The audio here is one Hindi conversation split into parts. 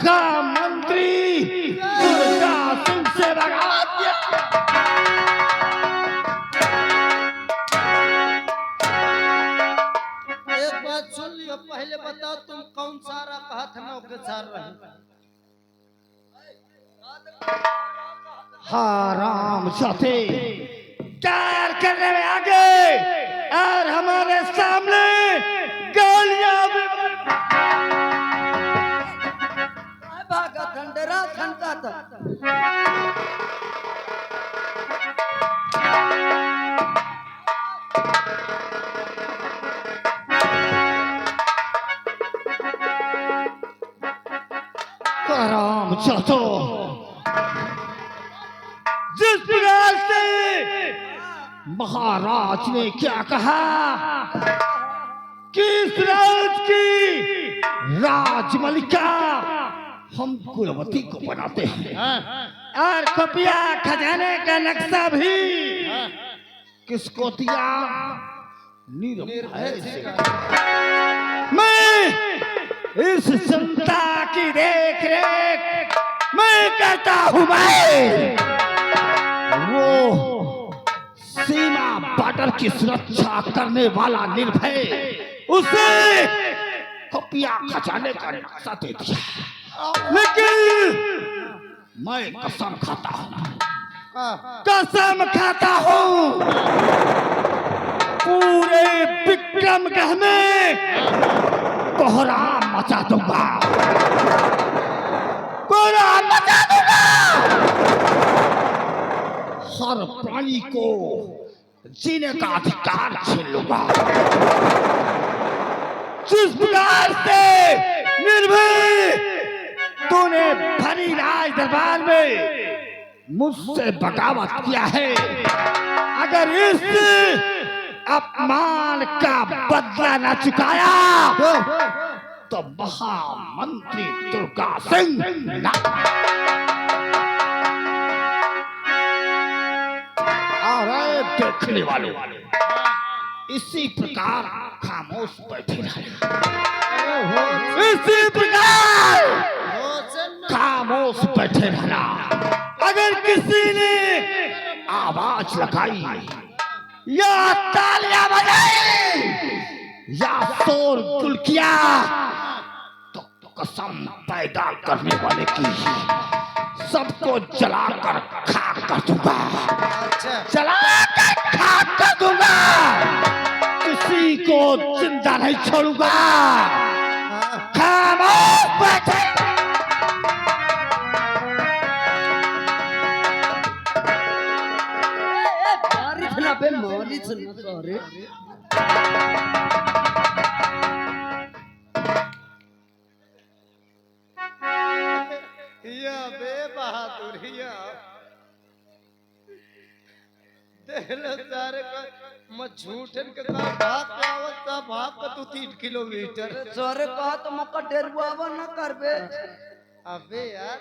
महामंत्री दुर्गा सिंह से भगा दिया। एक बात सुन लियो, पहले बताओ तुम कौन सारा कहत नौ के सार रहे? हाँ राम साथे प्यार करने में आगे और हमारे सामने गालियां भी भागा खंडरा खनका था। राम चाचो जिस प्रकार से महाराज ने क्या कहा कि इस राज की राजमलिका हम कुलवती को बनाते हैं और खुफिया खजाने का नक्शा भी किसको दिया? निर्भय से। मैं इस जनता की देख रेख मैं करता हूँ। मैं वो सीमा बॉर्डर की सुरक्षा करने वाला निर्भय उसे खुफिया खजाने का नक्शा दे दिया, लेकिन मैं कसम खाता हूँ पूरे विक्रमगढ़ में कोहराम मचा दूंगा, कोहराम मचा दूंगा। हर प्राणी को जीने का अधिकार छीन लूंगा। जिस प्रकार से निर्भय तूने भरी राज दरबार में मुझसे बगावत किया है, अगर इस अपमान का बदला न चुकाया तो महामंत्री दुर्गा सिंह देखने वालों इसी प्रकार खामोश बैठे रहे, इसी प्रकार खामोश बैठे रहना। अगर किसी ने आवाज लगाई या तालियां बजाई या शोर गुल किया तो कसम पैदा करने वाले की सबको जलाकर खाक कर दूंगा, जलाकर खाक कर दूंगा, किसी को जिंदा नहीं छोड़ूंगा। खामोश बैठे। बहादुरिया सारे का झूठन के का भाग पे आवत भाग का तू 3 किलोमीटर सरे कहा तो मक्का डेरवावा न करबे। अबे यार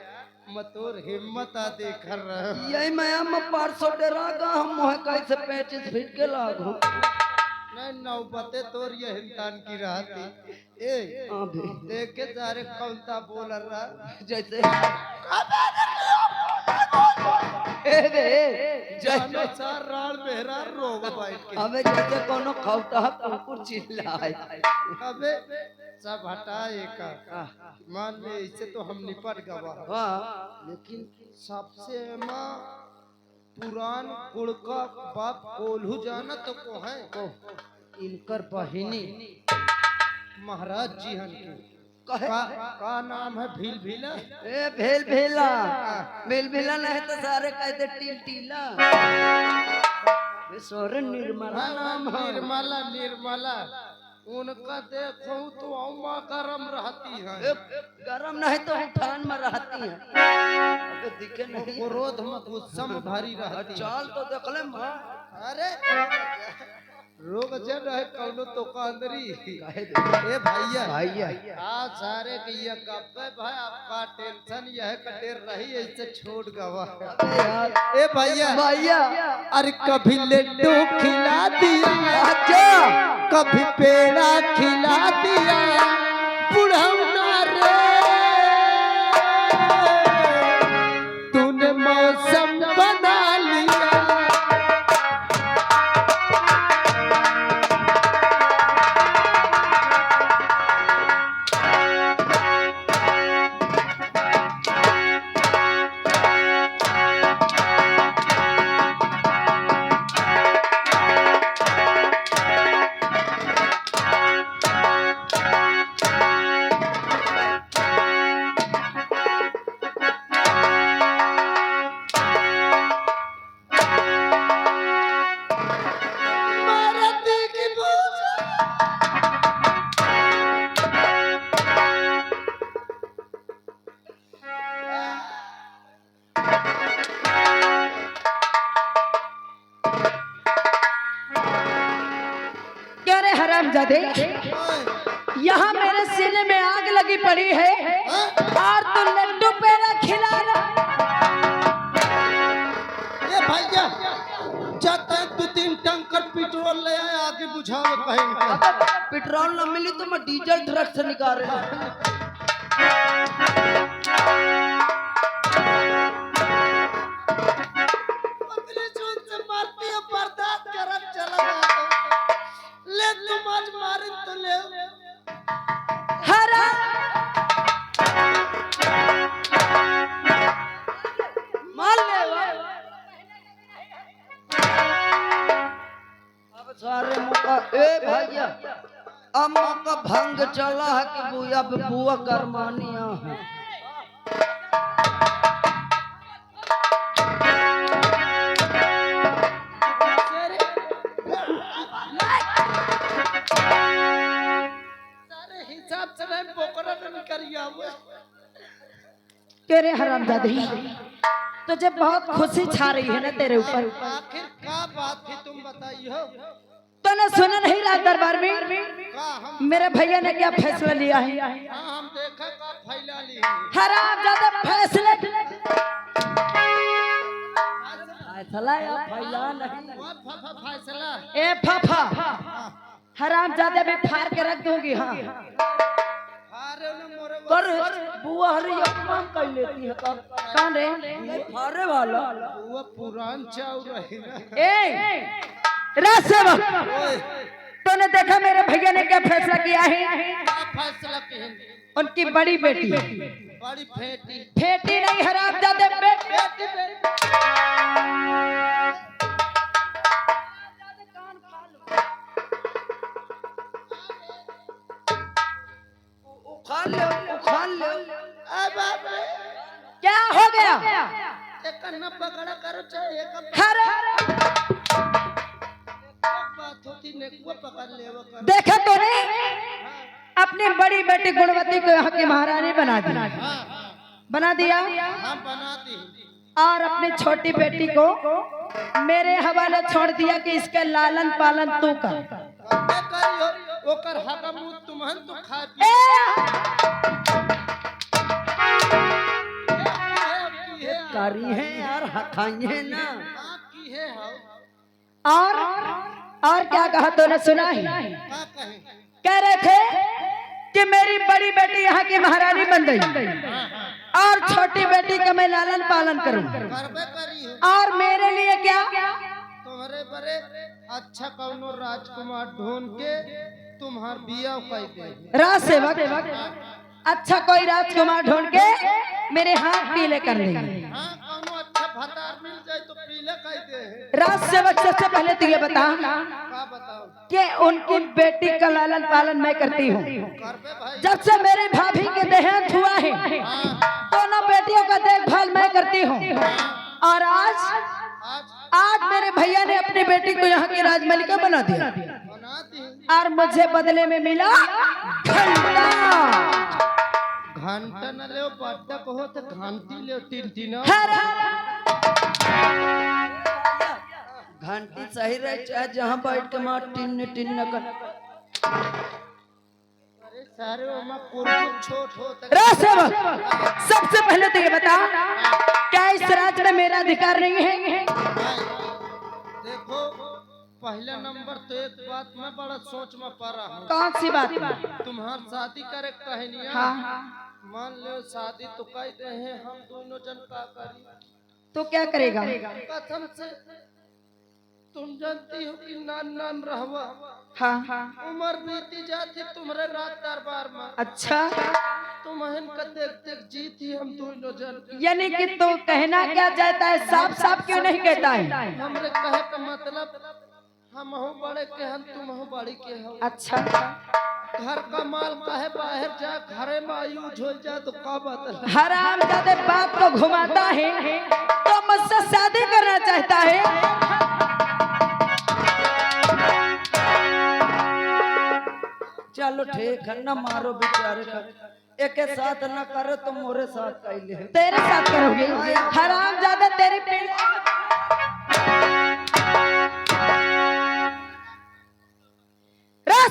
मतोर हिम्मत आ देखर रहा यही मैं हम 500 डेरागा हम मोह कैसे 35 फीट के लागो नहीं नौबते तोर ये हिंदान की रहती ए देख के सारे कौनता बोल रहा जैसे जैसे चार राल मेहरा रोग बैठ के अबे जैसे कोनो खौटा कुकुर चिल्लाए अबे सब हटाए का मान ले इससे तो हम निपट गवा। हां लेकिन सबसे मां पुरान कुड़का बाप कोल्हू जाना तो को है इनकर बहिनी महाराज जी हन का नाम है भील भीला। ए भेल भेला भेल भेला नहीं तो सारे कहते टील टीला सोरे निर्मला नाम है निर्मला निर्मला उनका देखो तो अम्मा गरम रहती है गरम नहीं तो उठान में रहती है अबे दिखे नहीं क्रोध में गुस्सा में भारी रहती चाल तो देख ले मां अरे रोग जब रहे कौनो तो कांदरी ए भैया भैया आज सारे के ये कब्बे भाई आपका टेंशन यह कटेर रही ऐसे छोड़ गवा ए भैया भैया अरे कभी लड्डू खिला दिया अच्छा कभी पेड़ा खिला दिया बुढ़ौना रे हरामजादे, यहाँ मेरे सीने में आग लगी पड़ी है और तू लड्डू पेड़ा खिला रहा। ये भैया जाता है 2-3 टंकर पेट्रोल ले आए, आगे बुझावे कहीं पेट्रोल न मिली तो मैं डीजल ट्रक से निकाल रहा हूं। मारती है बर्दाश्त करत चला जाता ले तुम आज मारे तो ले हरा मान ले अब सारे मौका ए भैया अब मौका भंग चला है कि बुआ बुआ करमानिया है। हिसाब से नहीं पोकरा नहीं करिया हुए तेरे हरामजादे, तुझे बहुत खुशी छा रही है ना तेरे ऊपर। आखिर क्या बात थी तुम बताइए। तूने सुना नहीं रात दरबार में हम मेरे भैया ने क्या फैसला लिया है? हम देखा का फैला ली हरामजादे, फैसला फैसला या फैला नहीं, फैसला ए फफा हरामजादे भी फाड़ के रख दूंगी। हाँ कर बुआ हरी अपमान कर लेती है। कौन रे फाड़े वाला? वो पुरान चाव रही ना। ए रासेवक, तूने देखा मेरे भैया ने क्या फैसला किया है? फैसला उनकी बड़ी बेटी बड़ी फेटी फेटी नहीं हरामजादे, बेटी उखाड़ ले। बाप रे क्या हो गया? एक न पकड़ा करो चाहे एक बात होती ने को पकड़ ले वो कर। देखा तूने अपनी बड़ी बेटी गुणवती को यहाँ की महारानी बना दिया। बना दिया हम बना दी और अपनी छोटी बेटी को मेरे हवाले छोड़ दिया कि इसके लालन पालन तू कर। करियो ओकर हका मुंह तुमहन तो खा पी करी है यार, हखाई है ना। की है और क्या कहा तूने सुना है? का कहे कह रहे थे कि मेरी बड़ी बेटी यहाँ की महारानी बन गई और छोटी बेटी का मैं लालन पालन करूं। करबे करी है और मेरे लिए क्या? तुम्हारे बड़े अच्छा कौनो राजकुमार ढूंढ के तुम्हार बिया कर दे। राज सेवक, अच्छा कोई राजकुमार ढूंढ के मेरे हाथ पीले कर देंगे। हां कौनो अच्छा भतार मिल जाए तो पीले कर दे। राज सेवक, सबसे पहले तो ये बता का बताओ कि उनकी बेटी का लालन पालन मैं करती हूँ। करबे भाई जब से मेरी भाभी के देहांत हुआ है दोनों बेटियों का देखभाल मैं करती हूँ। और आज मेरे भैया ने अपनी बेटी को यहाँ की राजमलिका बना दिया बना दी। और मुझे बदले में मिला घंटा। घंटा न ले बड्डा को तो घंटी ले 3-3 घंटी सही रहे चाहे जहां बैठ के मार टिन न कर। अरे सारे ओमा कुरकुर छोट होता रासेवक, सबसे पहले तो ये बता क्या इस राज्य में मेरा अधिकार नहीं है? देखो पहला नंबर तो एक बात मैं बड़ा सोच में पा रहा हूँ। कौन सी बात? तुम्हार शादी करे कहनिया हाँ। मान लो शादी तो कर रहे हम दोनों जन का करी तो क्या करेगा? कसम से तुम जानती हो कि नान नान रहवा। हाँ। उम्र बीती जाती तुम्हारे रात दरबार में। अच्छा, तुम्हें का देख देख जीती हम दोनों जन। यानी कि तू कहना क्या चाहता है? साफ साफ क्यों नहीं कहता है? हमरे कहे का मतलब हम हो बड़े के हम तुम हो बड़ी के हो। अच्छा, घर का माल काहे बाहर जा घरे में यूज हो जा तो का बात है। हरामजादे बात को घुमाता है तो मुझसे शादी करना चाहता है। चलो ठीक है ना मारो बेचारे का एक साथ न करे तो मोरे साथ कैले है। तेरे साथ करोगे? हरामजादे तेरी पीली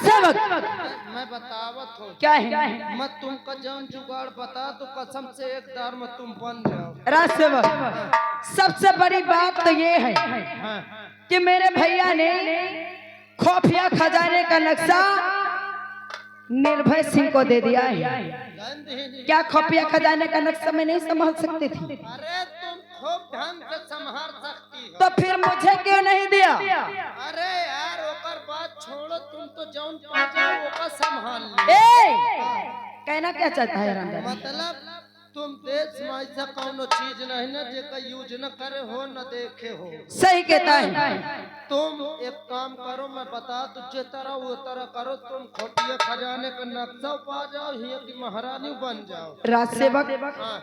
सेवक मैं बतावत हूँ क्या है? मत तुमका जौन जुगाड़ बता तो कसम से एक दार में तुम बन जाओ। राज सेवक, सबसे बड़ी बात तो ये है हाँ। कि मेरे भैया ने खुफिया खजाने का नक्शा निर्भय सिंह को दे दिया है। क्या खुफिया खजाने का नक्शा मैं नहीं संभाल सकती थी? अरे तुम खूब ढंग से संभाल सकती हो। तो फिर मुझे क्यों नहीं दिया? अरे यार ओकर बात छोड़ो, तुम तो जौन पा जाओ ओकर संभाल लो। कहना क्या चाहता है रामदास? मतलब तुम देश में ऐसा कौनो चीज नहीं ना जेका यूज न करे हो न देखे हो। सही कहता है। तुम एक काम करो, मैं बता तुझे तरह वो तरह करो, तुम खुफिया खजाने का नक्शा पा जाओ, हिया की महारानी बन जाओ। राज सेवक, हाँ।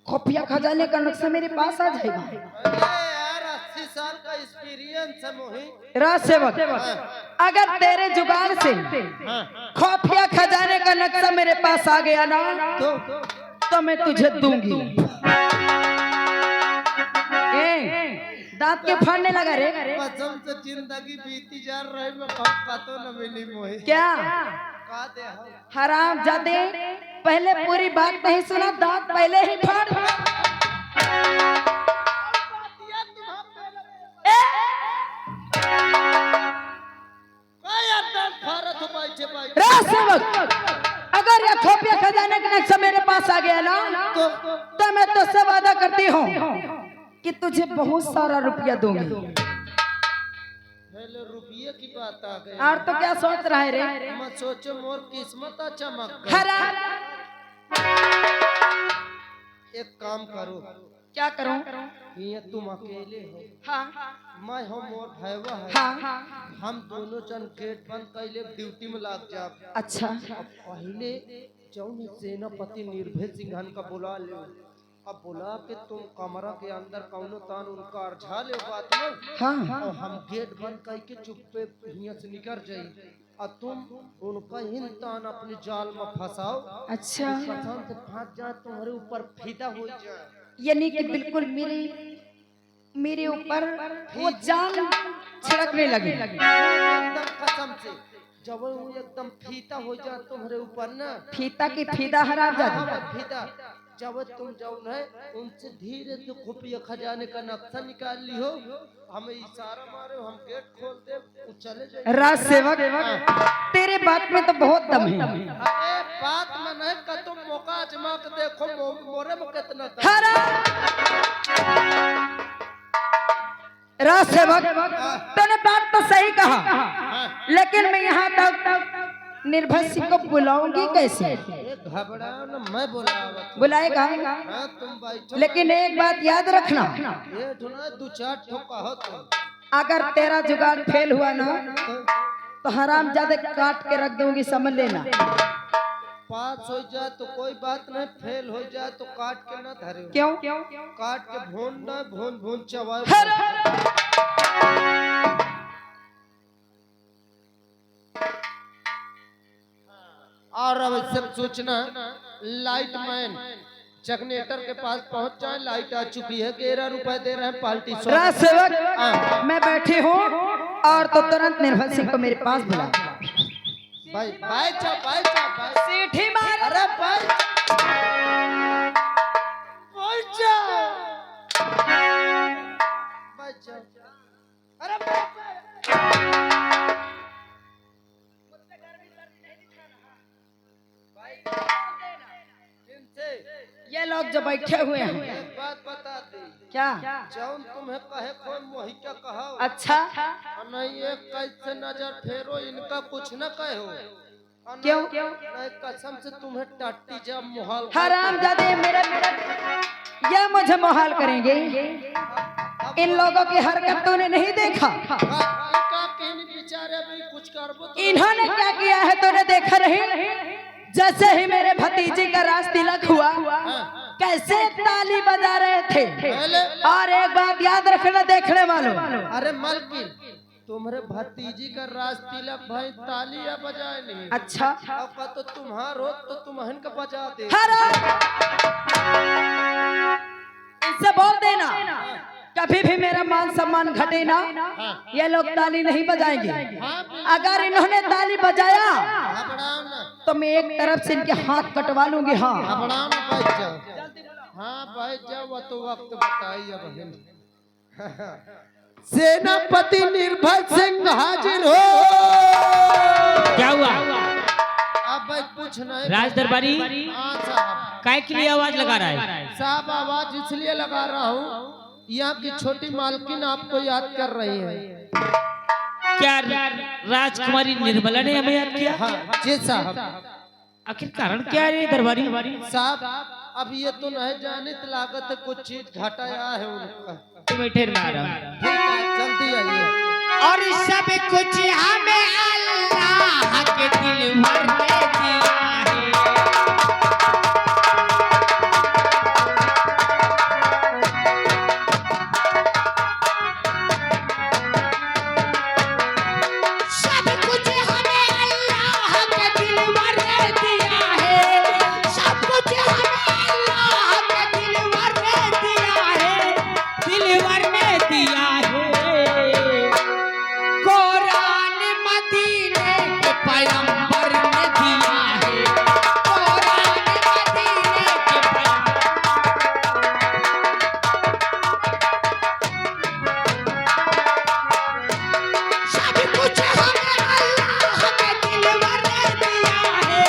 खुफिया खजाने का नक्शा मेरे पास आ जाएगा। अरे यार 80 साल का एक्सपीरियंस है मोही। राज सेवक, अगर तेरे जुगाड़ से खुफिया खजाने का नक्शा मेरे पास आ गया ना तो मैं तुझे दूंगी। दांत के फाड़ने लगा रे? कसम से जिंदगी बीती जा रही मैं पतो न मिली मोही। क्या का दे हो? हराम जादे, पहले पूरी बात नहीं सुना, दांत पहले ही फाड़। राज सेवक, अगर यह खुफिया खजाने का नक्शा मेरे पास आ गया ना तो मैं तुझसे वादा करती हूँ कि तुझे बहुत सारा रुपया दूंगी। पहले रुपये की बात आ गई। और तो क्या सोच रहा है रे? मैं सोचो मोर किस्मत चमक गई। हराम, एक काम करो। क्या करूं? ये तुम अकेले हो, हाँ मैं हो मोर भैया है। हाँ। हम दोनों जन गेट बंद कैले ड्यूटी में लग जाब। अच्छा, अब पहले जौन सेनापति निर्भय सिंह का बुला ले, अब बुला के तुम कमरा के अंदर कौनो तान उनका अर्झा ले बात में। हाँ। और हम गेट बंद करके चुप्पे हियां से निकल जाई और तुम उनका हिन तान अपने जाल में फंसाओ। अच्छा, कसम से फंस जाए तुम्हारे ऊपर फीदा हो जाए। यानी कि बिल्कुल मेरे ऊपर वो जान छिड़कने लगी। एकदम कसम से जब वो एकदम फीता हो जाए तुम्हारे ऊपर ना, फीता की फीदा हराम जाती। हाँ, फीदा जब तुम जौन है उनसे धीरे से खुफिया खजाने का नक्शा निकाल ली हो, हमें इशारा मारे, हम गेट खोल दे, वो चले जाए। राज सेवक, तेरे बात में तो बहुत दम है। अरे बात में नहीं का तुम मौका आजमा के देखो मोरे में कितना दम। राज सेवक, तूने बात तो सही कहा, लेकिन मैं यहाँ तक निर्भय सिंह को बुलाऊंगी कैसे? घबराओ ना, मैं बुलाएगा। हाँ, तुम बैठो। लेकिन एक बात याद रखना, ये ठुना 2-4 ठोका हो तुम। अगर तेरा जुगाड़ फेल हुआ ना तो हराम ज्यादा काट के रख दूंगी, समझ लेना। पास हो जाए तो कोई बात नहीं, फेल हो जाए तो काट के ना धरे। क्यों? काट के भून ना भून चबाओ। और अब सब सूचना लाइट मैन जगनेटर के पास पहुंच जाए, लाइट आ चुकी है, 13 रुपए दे रहे हैं पार्टी। राज सेवक, मैं बैठी हूँ और तो तुरंत निर्भय सिंह को मेरे पास बुला। भाई भाई सीठी मार। अरे भाई ये लोग जो बैठे हुए हैं, एक बात बता दी, क्या? जौन तुम्हें कहे कोई मोही क्या कहो। अच्छा, नहीं एक कैसे नजर फेरो, इनका कुछ न कहो। क्यों? नहीं कसम से तुम्हें टट्टी जब मुहाल हराम जादे, मेरे ये मुझे मुहाल करेंगे। इन लोगों की हरकत तूने नहीं देखा? बेचारे भी कुछ करबो तो इन्होंने क्या किया है तूने देखा नहीं? जैसे ही मेरे भतीजे का राज तिलक हुआ, कैसे ताली बजा रहे थे। और एक बात याद रखना देखने वालों, अरे मलकिन तुम्हारे भतीजी का राज तिलक भाई तालियां बजाए नहीं। अच्छा, अब तो तुम्हारो तो तुम्हन का बजा दे। इनसे बोल देना कभी भी मेरा मान सम्मान घटे ना, ये लोग ताली नहीं बजाएंगे। अगर इन्होंने ताली बजाया घबराओ ना, तो मैं एक तरफ से इनके हाथ कटवा लूंगी। हाँ घबराओ ना, बैठ जाओ। हाँ बैठ जाओ, वो तो वक्त बताइए बहन। सेनापति निर्भय सिंह हाजिर हो। क्या हुआ? अब भाई कुछ नहीं, राज दरबारी हाँ साहब। काय के लिए आवाज लगा रहा है? साहब आवाज इसलिए लगा रहा हूँ, यहाँ की छोटी मालकिन आपको याद कर रही है। क्या राजकुमारी निर्मला ने हमें याद किया? हाँ जी साहब। आखिर कारण क्या है दरबारी? साहब अब ये तो नहीं जाने लागत कुछ चीज घटाया है उनका। तो बैठे रहा रहा। ठीक है, जल्दी आइए। और सब कुछ हमें अल्लाह के दिल भर में दिया है। सब कुछ हमें अल्लाह के दिल भर में दिया है। सब कुछ हमें अल्लाह के दिल भर में दिया है। दिल भर में दिया है। कुरान मदीने के पैगंबर ने दिया है। कुरान मदीने के पैगंबर। सब कुछ हमें अल्लाह के दिल भर में दिया है।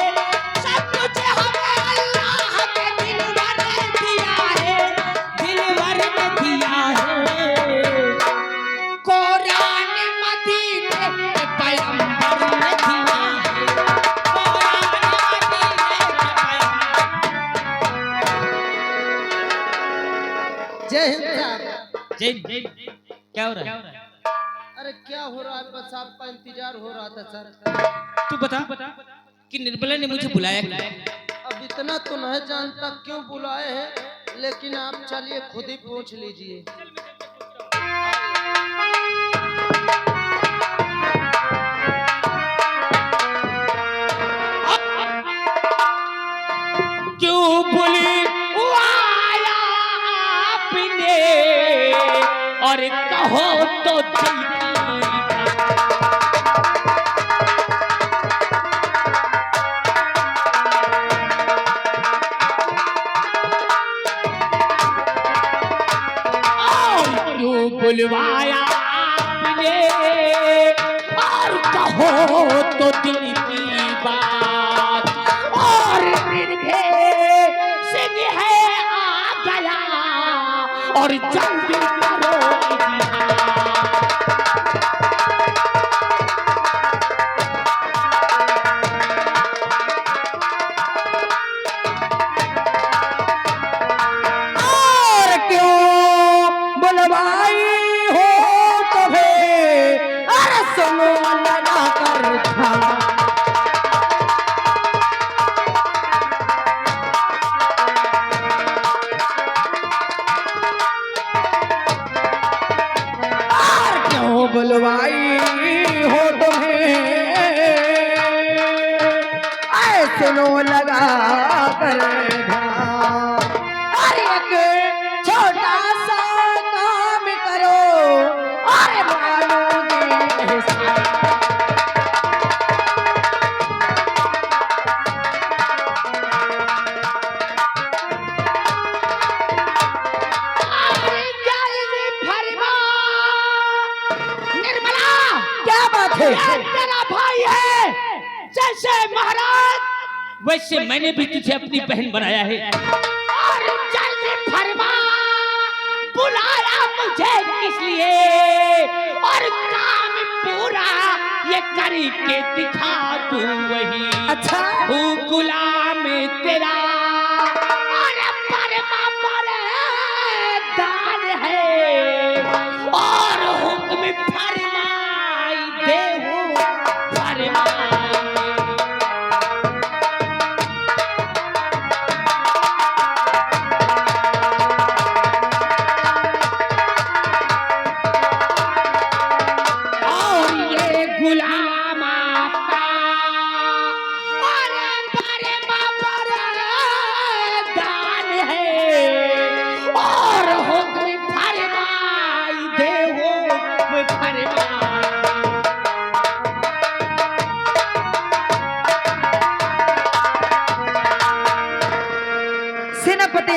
सब कुछ हमें अल्लाह के दिल भर में दिया है। दिल भर में दिया है। कुरान मदीने के पैगंबर ने दिया है। कुरान मदीने के पैगंबर। जय हिंद साहब। जय क्या हो रहा है? अरे क्या हो रहा है, बस आपका इंतजार हो रहा था सर। तू बता कि निर्मला ने मुझे बुलाया क्यों? अब इतना तो नहीं जानता क्यों बुलाए हैं, लेकिन आप चलिए खुद ही पूछ लीजिए। क्यों बोली आया आपने और कहो तो क्यों बुलवाया आपने और कहो तो दिल की बात। और निर्भय सिंह है आ गया और जल्दी करो और क्यों बुलवाई हो तुम्हें, अरे सुनो लगा कर खाना। और क्यों बुलवाई हो तुम्हें, ऐ सुनो लगा कर ध्यान। अरे एक छोटा सा काम करो, अरे मानोगे एहसान। अरे जल्दी फरमा। निर्मला, क्या बात है? ये तेरा भाई है। जैसे महाराज वैसे मैंने भी तुझे अपनी बहन बनाया है। और जल्दी फरमा, बुलाया मुझे किस लिए? और काम पूरा ये करके दिखा दूं वही। अच्छा हूँ गुलाम तेरा और परमा दान है। और हुक्म फरमाई दे हूँ फरमाई। और ये गुलाम आपका और परमा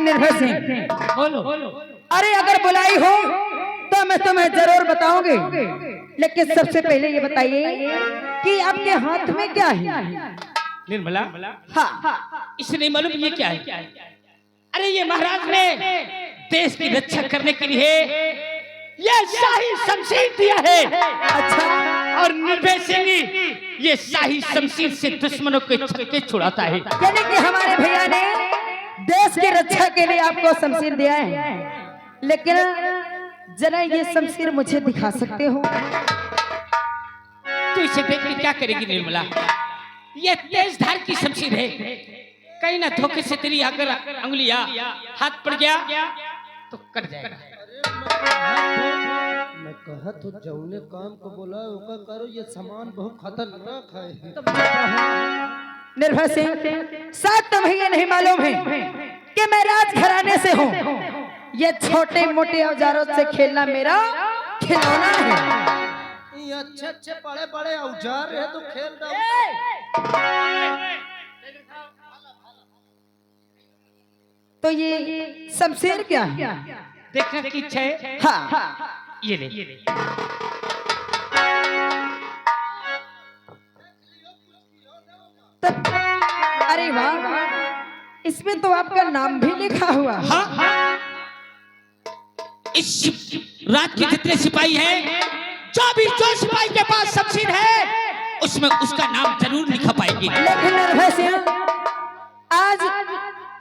निर्भय सिंह, बोलो। अरे अगर बुलाई हो तो मैं तुम्हें जरूर बताऊंगी, लेकिन सबसे पहले ये बताइए कि आपके हाथ में क्या है? निर्मला, हाँ, इसे नहीं मालूम ये क्या है? अरे ये महाराज ने देश की रक्षा करने के लिए ये शाही शमशीर दिया है। अच्छा, और निर्भय सिंह ये शाही शमशीर से दुश्मनों के छक्के छुड़ाता है। यानी कि हमारे भैया ने देश की रक्षा के लिए आपको शमशीर दिया है, लेकिन जरा ये शमशीर मुझे दिखा सकते हो? तू इसे देख के क्या करेगी निर्मला? ये तेज धार की शमशीर है, कहीं ना धोखे से तेरी अगर अंगुलियां हाथ पड़ गया तो कट जाएगा। मैं कहा तो जौने काम को बोला ओका करो, ये सामान बहुत खतरनाक है। निर्भय सिंह, शायद तुम्हें ये नहीं मालूम है कि मैं राजघराने से हूँ। ये छोटे मोटे औजारों से खेलना मेरा खिलौना है। ये अच्छे अच्छे बड़े बड़े औजार है तो खेल रहा। तो ये शमशीर क्या है? देखने की इच्छा है? हाँ, ये ले। तो अरे वाह, इसमें तो आपका नाम भी लिखा हुआ। हाँ, इस रात के जितने सिपाही हैं, जो सिपाही के पास शमशीर है उसमें उसका नाम जरूर लिखा पाएगी। लेकिन निर्भय सिंह, आज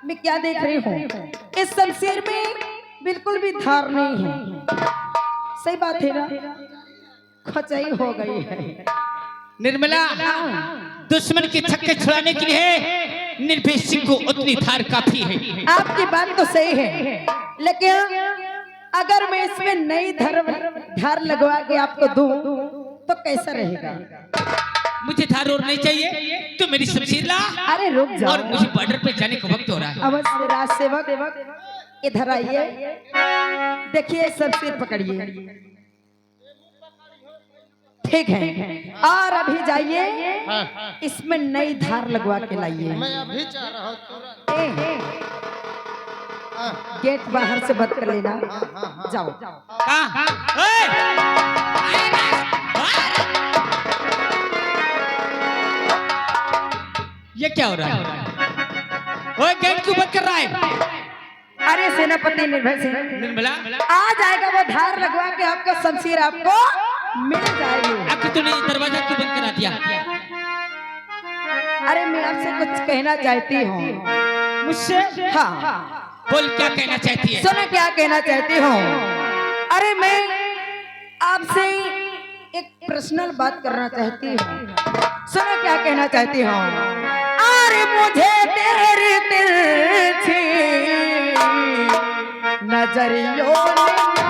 मैं क्या देख रही हूँ, इस शमशीर में बिल्कुल भी धार नहीं है। सही बात है ना? खचाई हो गई है। निर्मला, दुश्मन के छक्के छुड़ाने के लिए निर्भय सिंह को उतनी धार काफी है। आपकी बात तो सही है, लेकिन अगर मैं इसमें नई धार लगवा के आपको दूं तो कैसा रहेगा? मुझे धार और नहीं चाहिए, तो मेरी शमशीर ला। अरे रुक जाओ, और मुझे बॉर्डर पे जाने का वक्त हो रहा है। अवश्य राज सेवक, इधर आइए, देखिए शमशीर पकड़िए। ठीक है, और अभी जाइए इसमें नई धार लगवा के लाइए। मैं अभी जा रहा हूँ तुरंत। गेट बाहर से बंद कर लेना। जाओ। कहाँ? ये क्या हो रहा है? ओए, गेट क्यों बंद कर रहा है? अरे सेनापति निर्भय सिंह, निर्मला, आ जाएगा वो धार लगवा के आपका शमशीर आपको मिल जाएगी। आपकी तूने दरवाजा क्यों बंद करा दिया? अरे मैं आपसे कुछ कहना चाहती हूँ। मुझसे? हाँ, बोल, क्या कहना चाहती है? सुनो क्या कहना चाहती हूँ। अरे मैं आपसे एक पर्सनल बात करना चाहती हूँ। सुनो क्या कहना चाहती हूँ। अरे मुझे तेरी तिरछी नजरियों ने